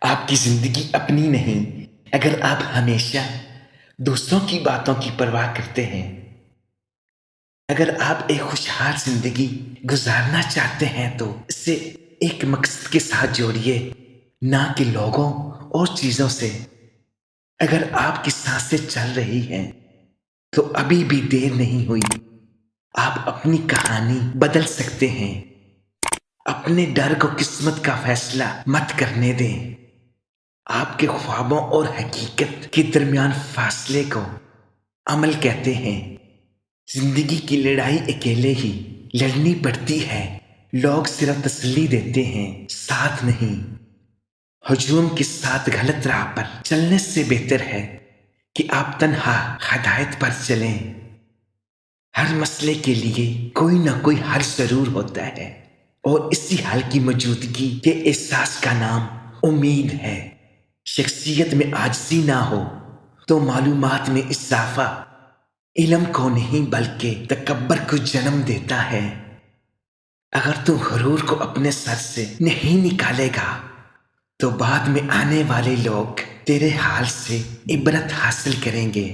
آپ کی زندگی اپنی نہیں اگر آپ ہمیشہ دوسروں کی باتوں کی پرواہ کرتے ہیں۔ اگر آپ ایک خوشحال زندگی گزارنا چاہتے ہیں تو اسے ایک مقصد کے ساتھ جوڑیے، نہ کہ لوگوں اور چیزوں سے۔ اگر آپ کی سانسیں چل رہی ہیں تو ابھی بھی دیر نہیں ہوئی، آپ اپنی کہانی بدل سکتے ہیں۔ اپنے ڈر کو قسمت کا فیصلہ مت کرنے دیں۔ آپ کے خوابوں اور حقیقت کے درمیان فاصلے کو عمل کہتے ہیں۔ زندگی کی لڑائی اکیلے ہی لڑنی پڑتی ہے۔ لوگ صرف تسلی دیتے ہیں، ساتھ نہیں۔ ہجوم کے ساتھ غلط راہ پر چلنے سے بہتر ہے کہ آپ تنہا ہدایت پر چلیں۔ ہر مسئلے کے لیے کوئی نہ کوئی حل ضرور ہوتا ہے، اور اسی حل کی موجودگی کے احساس کا نام امید ہے۔ شخصیت میں عاجزی نہ ہو تو معلومات میں اضافہ علم کو نہیں بلکہ تکبر کو جنم دیتا ہے۔ اگر تو غرور کو اپنے سر سے نہیں نکالے گا تو بعد میں آنے والے لوگ تیرے حال سے عبرت حاصل کریں گے۔